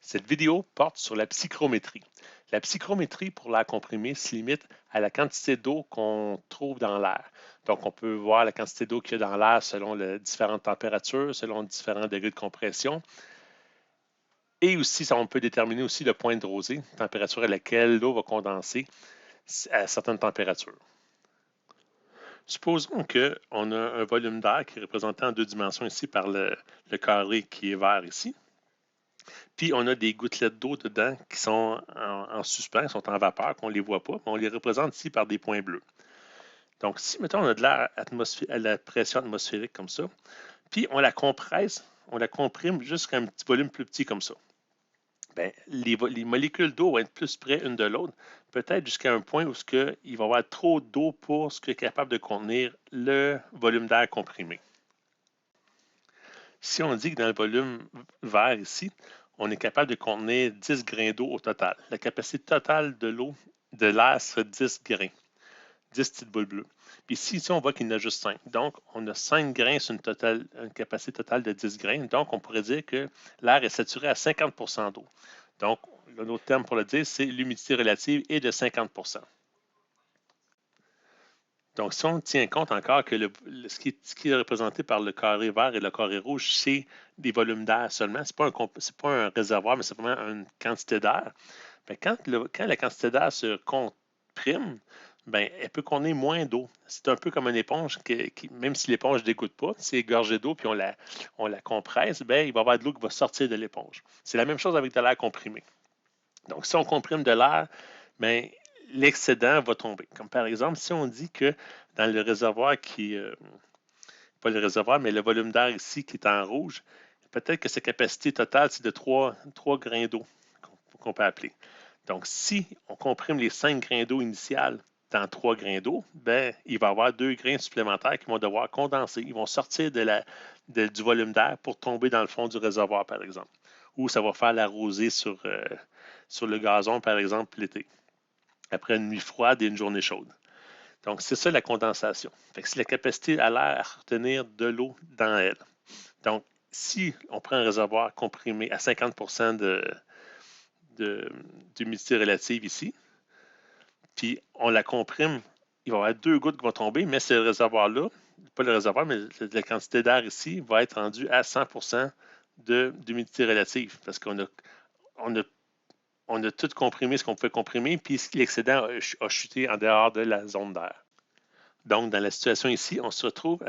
Cette vidéo porte sur la psychrométrie. La psychrométrie pour l'air comprimé se limite à la quantité d'eau qu'on trouve dans l'air. Donc, on peut voir la quantité d'eau qu'il y a dans l'air selon les différentes températures, selon différents degrés de compression. Et aussi, on peut déterminer aussi le point de rosée, température à laquelle l'eau va condenser à certaines températures. Supposons qu'on a un volume d'air qui est représenté en deux dimensions ici par le carré qui est vert ici. Puis on a des gouttelettes d'eau dedans qui sont en suspens, sont en vapeur, qu'on ne les voit pas, mais on les représente ici par des points bleus. Donc, si, mettons, on a de l'air à la pression atmosphérique comme ça, puis on la compresse, on la comprime jusqu'à un petit volume plus petit comme ça. Bien, les molécules d'eau vont être plus près une de l'autre, peut-être jusqu'à un point où il va y avoir trop d'eau pour ce qui est capable de contenir le volume d'air comprimé. Si on dit que dans le volume vert ici, on est capable de contenir 10 grains d'eau au total. La capacité totale de l'eau, de l'air, serait 10 grains, 10 petites boules bleues. Puis ici, on voit qu'il y en a juste 5. Donc, on a 5 grains sur une capacité totale de 10 grains. Donc, on pourrait dire que l'air est saturé à 50 % d'eau. Donc, l'autre terme pour le dire, c'est l'humidité relative est de 50 %. Donc, si on tient compte encore que ce qui est représenté par le carré vert et le carré rouge, c'est des volumes d'air seulement, ce n'est pas un réservoir, mais c'est vraiment une quantité d'air. Bien, quand la quantité d'air se comprime, bien, elle peut contenir moins d'eau. C'est un peu comme une éponge, même si l'éponge ne dégoutte pas, si elle est gorgée d'eau puis on la compresse, bien, il va y avoir de l'eau qui va sortir de l'éponge. C'est la même chose avec de l'air comprimé. Donc, si on comprime de l'air, bien, l'excédent va tomber. Comme par exemple, si on dit que dans le réservoir pas le réservoir, mais le volume d'air ici qui est en rouge, peut-être que sa capacité totale, c'est de 3 grains d'eau qu'on peut appeler. Donc, si on comprime les 5 grains d'eau initiales dans 3 grains d'eau, ben, il va y avoir 2 grains supplémentaires qui vont devoir condenser. Ils vont sortir du volume d'air pour tomber dans le fond du réservoir, par exemple. Ou ça va faire la rosée sur le gazon, par exemple, l'été, après une nuit froide et une journée chaude. Donc, c'est ça la condensation. Fait que c'est la capacité à l'air à retenir de l'eau dans elle. Donc, si on prend un réservoir comprimé à 50 % d'humidité relative ici, puis on la comprime, il va y avoir 2 gouttes qui vont tomber, mais ce réservoir-là, pas le réservoir, mais la quantité d'air ici va être rendue à 100 % d'humidité relative parce on a tout comprimé ce qu'on pouvait comprimer, puis l'excédent a chuté en dehors de la zone d'air. Donc, dans la situation ici, on se retrouve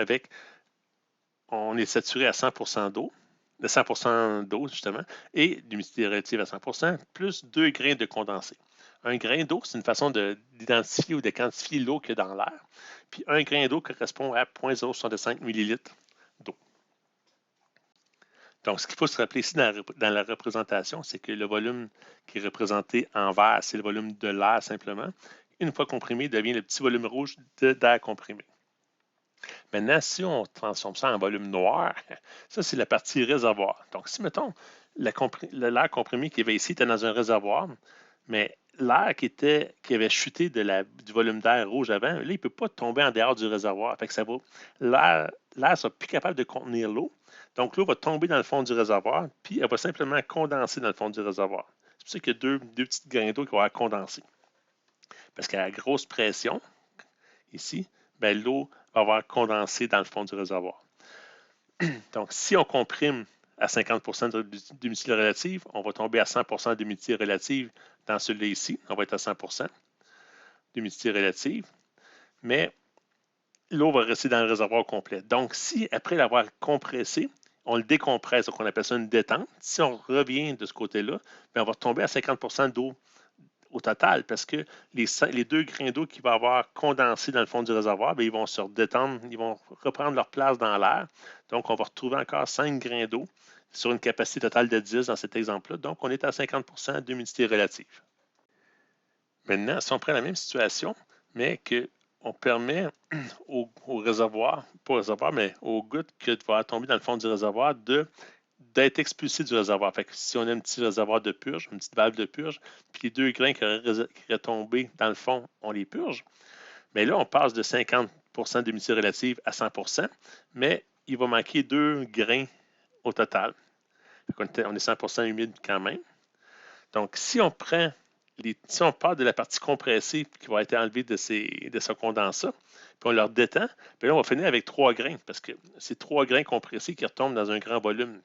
on est saturé à 100 % d'eau, de 100 % d'eau justement, et d'humidité relative à 100 % plus 2 grains de condensé. Un grain d'eau, c'est une façon d'identifier ou de quantifier l'eau qu'il y a dans l'air. Puis un grain d'eau correspond à 0,065 ml d'eau. Donc, ce qu'il faut se rappeler ici dans la représentation, c'est que le volume qui est représenté en vert, c'est le volume de l'air simplement. Une fois comprimé, il devient le petit volume rouge d'air comprimé. Maintenant, si on transforme ça en volume noir, ça, c'est la partie réservoir. Donc, si, mettons, l'air comprimé qui avait ici était dans un réservoir, mais l'air qui avait chuté du volume d'air rouge avant, là, il ne peut pas tomber en dehors du réservoir. Fait que l'air ne sera plus capable de contenir l'eau. Donc, l'eau va tomber dans le fond du réservoir, puis elle va simplement condenser dans le fond du réservoir. C'est pour ça qu'il y a deux petites grains d'eau qui vont être condensés. Parce qu'à la grosse pression, ici, ben, l'eau va avoir condensé dans le fond du réservoir. Donc, si on comprime à 50 % d'humidité relative, on va tomber à 100 % d'humidité relative dans celui-là ici. On va être à 100 % d'humidité relative, mais l'eau va rester dans le réservoir complet. Donc, si après l'avoir compressé, on le décompresse, donc on appelle ça une détente, si on revient de ce côté-là, on va tomber à 50 % d'eau au total, parce que les 2 grains d'eau qui vont avoir condensé dans le fond du réservoir, bien, ils vont se redétendre, ils vont reprendre leur place dans l'air. Donc, on va retrouver encore 5 grains d'eau sur une capacité totale de 10 dans cet exemple-là. Donc, on est à 50 % d'humidité relative. Maintenant, si on prend la même situation, mais qu'on permet au réservoir, pas au réservoir, mais aux gouttes qui vont tomber dans le fond du réservoir d'être expulsé du réservoir. Fait que si on a un petit réservoir de purge, une petite valve de purge, puis les 2 grains qui auraient tombé dans le fond, on les purge. Mais là, on passe de 50 % d'humidité relative à 100 %, mais il va manquer 2 grains au total. On est 100 % humide quand même. Donc, si on part de la partie compressée qui va être enlevée de ce condensat, puis on leur détend, puis là, on va finir avec 3 grains, parce que c'est 3 grains compressés qui retombent dans un grand volume.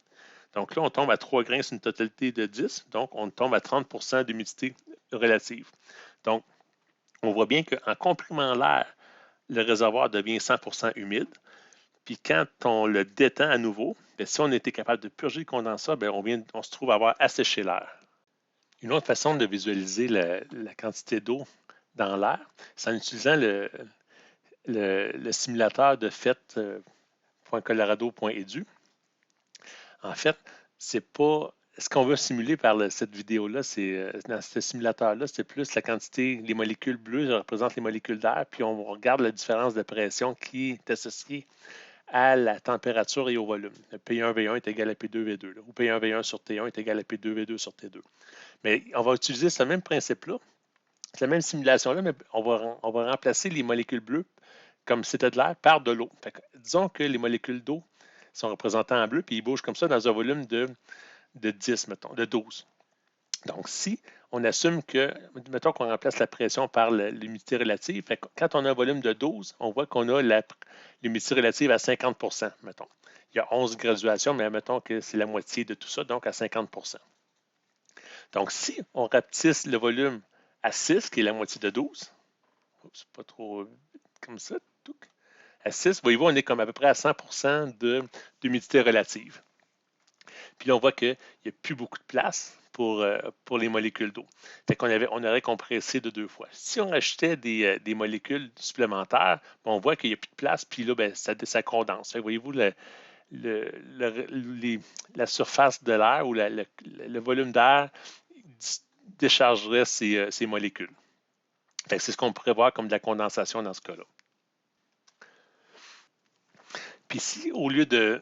Donc là, on tombe à 3 grains sur une totalité de 10, donc on tombe à 30 d'humidité relative. Donc, on voit bien qu'en comprimant l'air, le réservoir devient 100 humide. Puis quand on le détend à nouveau, bien, si on était capable de purger le condensat, bien, on se trouve avoir asséché l'air. Une autre façon de visualiser la quantité d'eau dans l'air, c'est en utilisant le simulateur de FET.colorado.edu. En fait, c'est pas ce qu'on veut simuler par cette vidéo-là, dans ce simulateur-là, c'est plus la quantité, les molécules bleues représentent les molécules d'air, puis on regarde la différence de pression qui est associée à la température et au volume. Le P1V1 est égal à P2V2, ou P1V1 sur T1 est égal à P2V2 sur T2. Mais on va utiliser ce même principe-là, la même simulation-là, mais on va remplacer les molécules bleues, comme c'était de l'air, par de l'eau. Disons que les molécules d'eau sont représentées en bleu, puis ils bougent comme ça dans un volume de 10, mettons, de 12. Donc, si on assume que, mettons qu'on remplace la pression par l'humidité relative, quand on a un volume de 12, on voit qu'on a l'humidité relative à 50 mettons. Il y a 11 graduations, mais mettons que c'est la moitié de tout ça, donc à 50 Donc, si on rapetisse le volume à 6, qui est la moitié de 12, c'est pas trop comme ça, à 6, voyez-vous, on est comme à peu près à 100 d'humidité relative. Puis là, on voit qu'il n'y a plus beaucoup de place pour les molécules d'eau. Fait on aurait compressé de 2 fois. Si on rajoutait des molécules supplémentaires, on voit qu'il n'y a plus de place, puis là, bien, ça condense. Fait, voyez-vous, la surface de l'air ou le volume d'air déchargerait ces molécules. Fait que c'est ce qu'on pourrait voir comme de la condensation dans ce cas-là. Puis si au lieu de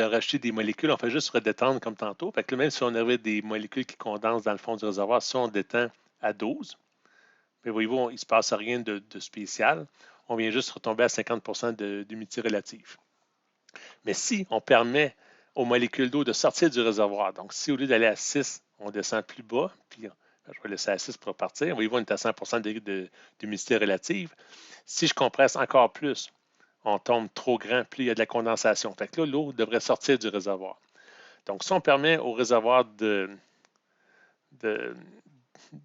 rajouter des molécules, on fait juste redétendre comme tantôt. Fait que même si on avait des molécules qui condensent dans le fond du réservoir, si on détend à 12, bien, voyez-vous, il ne se passe rien de spécial. On vient juste retomber à 50 d'humidité relative. Mais si on permet aux molécules d'eau de sortir du réservoir, donc si au lieu d'aller à 6, on descend plus bas, puis je vais laisser à 6 pour partir, voyez-vous, on est à 100 d'humidité relative. Si je compresse encore plus, on tombe trop grand, plus il y a de la condensation. Fait que là, l'eau devrait sortir du réservoir. Donc, si on permet au réservoir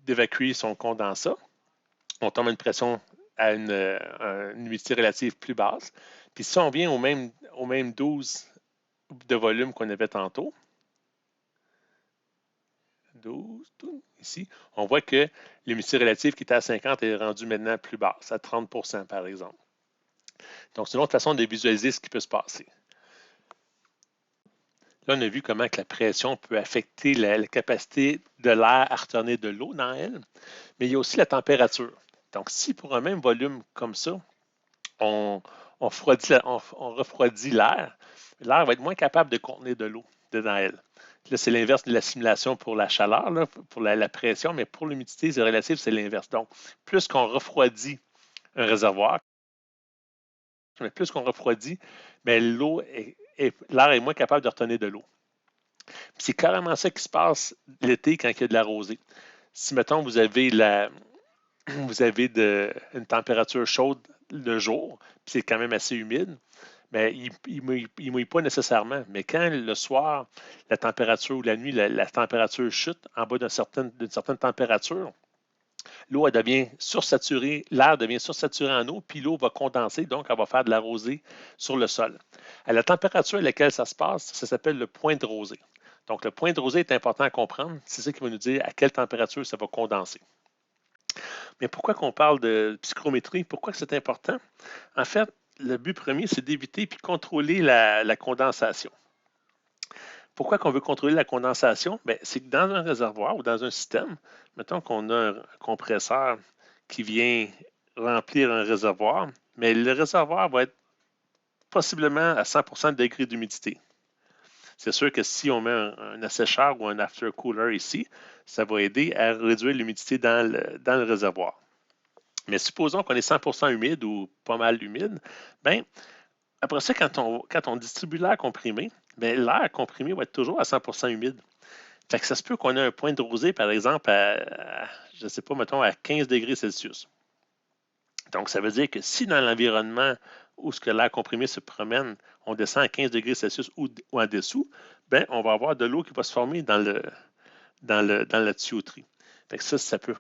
d'évacuer son condensat, on tombe à une pression à une humidité relative plus basse. Puis si on vient au même 12 de volume qu'on avait tantôt, 12, ici, on voit que l'humidité relative qui était à 50 est rendue maintenant plus basse, à 30 par exemple. Donc, c'est une autre façon de visualiser ce qui peut se passer. Là, on a vu comment que la pression peut affecter la capacité de l'air à retenir de l'eau dans elle, mais il y a aussi la température. Donc, si pour un même volume comme ça, on refroidit l'air, l'air va être moins capable de contenir de l'eau dedans elle. Là, c'est l'inverse de la simulation pour la chaleur, là, pour la pression, mais pour l'humidité, c'est relatif, c'est l'inverse. Donc, plus qu'on refroidit un réservoir, mais plus qu'on refroidit, l'air est moins capable de retenir de l'eau. C'est carrément ça qui se passe l'été quand il y a de la rosée. Si, mettons, vous avez une température chaude le jour, puis c'est quand même assez humide, mais il ne mouille pas nécessairement. Mais quand le soir, la température ou la nuit, la température chute en bas d'une certaine température, l'eau devient sursaturée, l'air devient sursaturé en eau, puis l'eau va condenser, donc elle va faire de la rosée sur le sol. À la température à laquelle ça se passe, ça s'appelle le point de rosée. Donc, le point de rosée est important à comprendre. C'est ça qui va nous dire à quelle température ça va condenser. Mais pourquoi qu'on parle de psychrométrie? Pourquoi c'est important? En fait, le but premier, c'est d'éviter puis contrôler la condensation. Pourquoi qu'on veut contrôler la condensation? C'est que dans un réservoir ou dans un système, mettons qu'on a un compresseur qui vient remplir un réservoir, mais le réservoir va être possiblement à 100 de degré d'humidité. C'est sûr que si on met un assécheur ou un aftercooler ici, ça va aider à réduire l'humidité dans le réservoir. Mais supposons qu'on est 100 humide ou pas mal humide, après ça, quand on distribue l'air comprimé, l'air comprimé va être toujours à 100 humide. Fait que ça se peut qu'on ait un point de rosée, par exemple, je ne sais pas, mettons, à 15 degrés Celsius. Donc, ça veut dire que si dans l'environnement où l'air comprimé se promène, on descend à 15 degrés Celsius ou en dessous, ben, on va avoir de l'eau qui va se former dans la tuyauterie. Fait que ça peut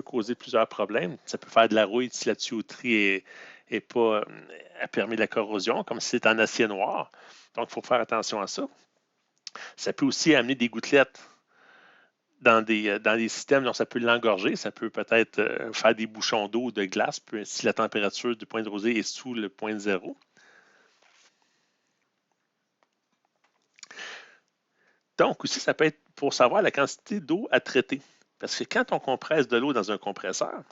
causer plusieurs problèmes. Ça peut faire de la rouille si la tuyauterie est pas, a permis de la corrosion, comme si c'est en acier noir. Donc, il faut faire attention à ça. Ça peut aussi amener des gouttelettes dans des systèmes dont ça peut l'engorger. Ça peut peut-être faire des bouchons d'eau ou de glace si la température du point de rosée est sous le point de zéro. Donc, aussi, ça peut être pour savoir la quantité d'eau à traiter. Parce que quand on compresse de l'eau dans un compresseur,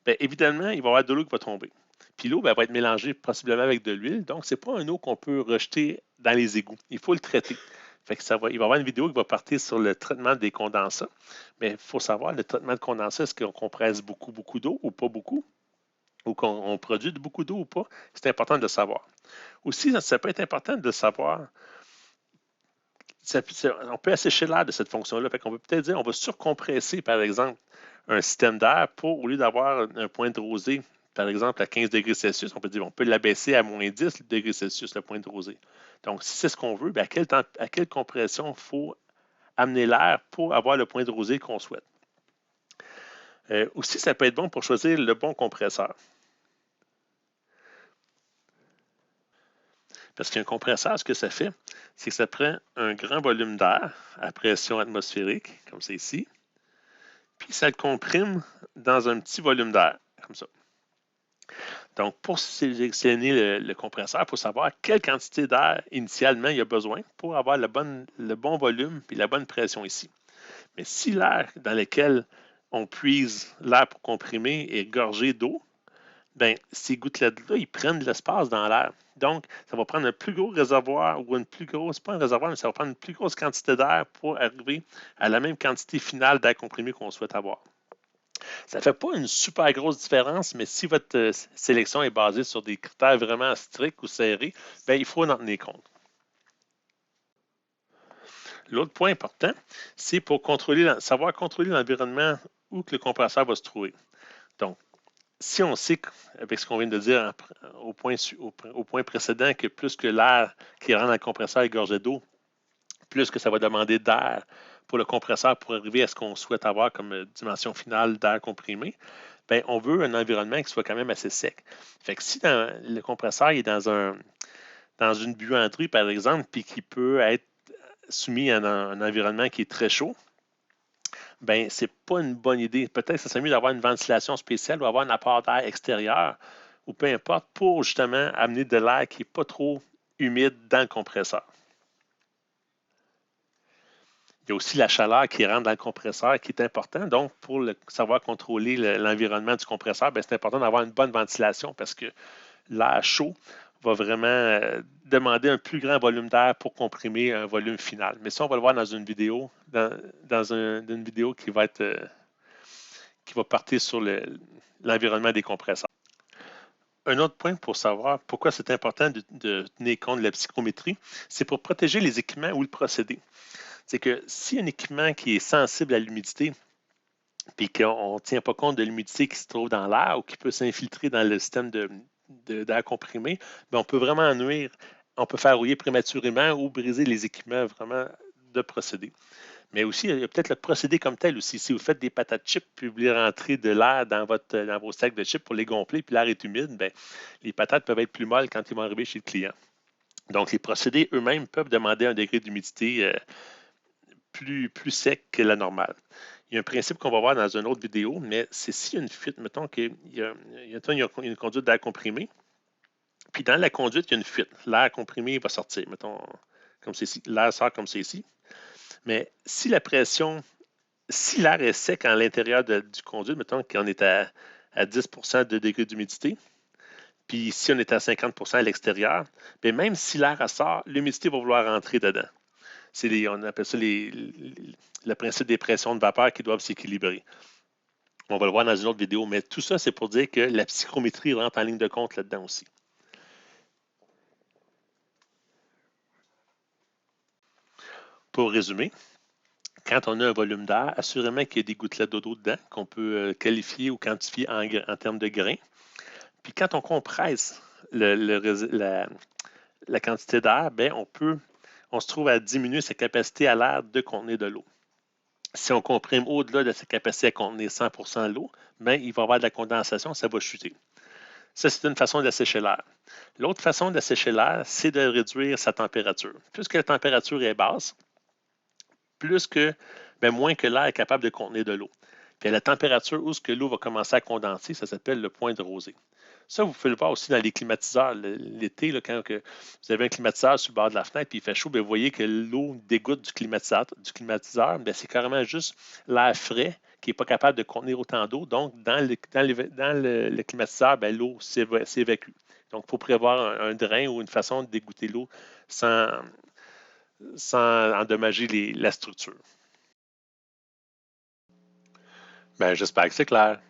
bien, évidemment, il va y avoir de l'eau qui va tomber. Puis l'eau, bien, va être mélangée possiblement avec de l'huile. Donc, ce n'est pas une eau qu'on peut rejeter dans les égouts. Il faut le traiter. Fait que il va y avoir une vidéo qui va partir sur le traitement des condensats. Mais il faut savoir, le traitement de condensat, est-ce qu'on compresse beaucoup, beaucoup d'eau ou pas beaucoup? Ou qu'on produit beaucoup d'eau ou pas? C'est important de le savoir. Aussi, ça peut être important de savoir on peut assécher l'air de cette fonction-là. On peut peut-être dire on va surcompresser, par exemple, un système d'air pour, au lieu d'avoir un point de rosée, par exemple, à 15 degrés Celsius, on peut dire on peut l'abaisser à moins 10 degrés Celsius, le point de rosée. Donc, si c'est ce qu'on veut, bien, à quelle compression il faut amener l'air pour avoir le point de rosée qu'on souhaite. Aussi, ça peut être bon pour choisir le bon compresseur. Parce qu'un compresseur, ce que ça fait, c'est que ça prend un grand volume d'air à pression atmosphérique, comme c'est ici, puis ça le comprime dans un petit volume d'air, comme ça. Donc, pour sélectionner le compresseur, il faut savoir quelle quantité d'air initialement il y a besoin pour avoir le bon volume et la bonne pression ici. Mais si l'air dans lequel on puise l'air pour comprimer est gorgé d'eau, bien, ces gouttelettes-là, ils prennent de l'espace dans l'air. Donc, ça va prendre un plus gros réservoir ou une plus grosse, pas un réservoir, mais ça va prendre une plus grosse quantité d'air pour arriver à la même quantité finale d'air comprimé qu'on souhaite avoir. Ça ne fait pas une super grosse différence, mais si votre sélection est basée sur des critères vraiment stricts ou serrés, bien, il faut en tenir compte. L'autre point important, c'est pour savoir contrôler l'environnement où que le compresseur va se trouver. Donc, si on sait, avec ce qu'on vient de dire au point précédent, que plus que l'air qui rentre dans le compresseur est gorgé d'eau, plus que ça va demander d'air pour le compresseur pour arriver à ce qu'on souhaite avoir comme dimension finale d'air comprimé, bien, on veut un environnement qui soit quand même assez sec. Fait que si le compresseur est dans une buanderie, par exemple, puis qui peut être soumis à un environnement qui est très chaud, ben c'est pas une bonne idée. Peut-être que ça serait mieux d'avoir une ventilation spéciale ou avoir un apport d'air extérieur ou peu importe pour justement amener de l'air qui n'est pas trop humide dans le compresseur. Il y a aussi la chaleur qui rentre dans le compresseur qui est important. Donc, pour savoir contrôler l'environnement du compresseur, c'est important d'avoir une bonne ventilation parce que l'air chaud va vraiment demander un plus grand volume d'air pour comprimer un volume final. Mais ça, on va le voir dans une vidéo, une vidéo qui va partir sur l'environnement des compresseurs. Un autre point pour savoir pourquoi c'est important de tenir compte de la psychrométrie, c'est pour protéger les équipements ou le procédé. C'est que si un équipement qui est sensible à l'humidité, puis qu'on ne tient pas compte de l'humidité qui se trouve dans l'air ou qui peut s'infiltrer dans le système d'air comprimé, bien, on peut vraiment nuire. On peut faire rouiller prématurément ou briser les équipements vraiment de procédé. Mais aussi, il y a peut-être le procédé comme tel aussi. Si vous faites des patates chips, puis vous voulez rentrer de l'air dans vos sacs de chips pour les gonfler, puis l'air est humide, bien, les patates peuvent être plus molles quand ils vont arriver chez le client. Donc, les procédés eux-mêmes peuvent demander un degré d'humidité plus sec que la normale. Il y a un principe qu'on va voir dans une autre vidéo, mais c'est s'il y a une fuite, mettons qu'il y a une conduite d'air comprimé, puis dans la conduite, il y a une fuite. L'air comprimé va sortir, mettons, comme c'est ici. L'air sort comme c'est ici. Mais si l'air est sec à l'intérieur du conduit, mettons qu'on est à 10 de degré d'humidité, puis si on est à 50 à l'extérieur, bien même si l'air sort, l'humidité va vouloir rentrer dedans. On appelle ça le principe des pressions de vapeur qui doivent s'équilibrer. On va le voir dans une autre vidéo, mais tout ça, c'est pour dire que la psychrométrie rentre en ligne de compte là-dedans aussi. Pour résumer, Quand on a un volume d'air, assurément qu'il y a des gouttelettes d'eau dedans qu'on peut qualifier ou quantifier en termes de grains. Puis quand on compresse la quantité d'air, ben on se trouve à diminuer sa capacité à l'air de contenir de l'eau. Si on comprime au-delà de sa capacité à contenir 100% l'eau, ben, il va y avoir de la condensation, ça va chuter. Ça, c'est une façon d'assécher l'air. L'autre façon d'assécher l'air, c'est de réduire sa température. Plus que la température est basse, moins que l'air est capable de contenir de l'eau. Puis à la température où l'eau va commencer à condenser, ça s'appelle le point de rosée. Ça, vous pouvez le voir aussi dans les climatiseurs. L'été, quand vous avez un climatiseur sur le bord de la fenêtre et il fait chaud, bien, vous voyez que l'eau dégoûte du climatiseur, bien, c'est carrément juste l'air frais qui n'est pas capable de contenir autant d'eau. Donc, dans le climatiseur, bien, l'eau s'évacue. Donc, il faut prévoir un drain ou une façon de dégoûter l'eau sans endommager la structure. Bien, j'espère que c'est clair.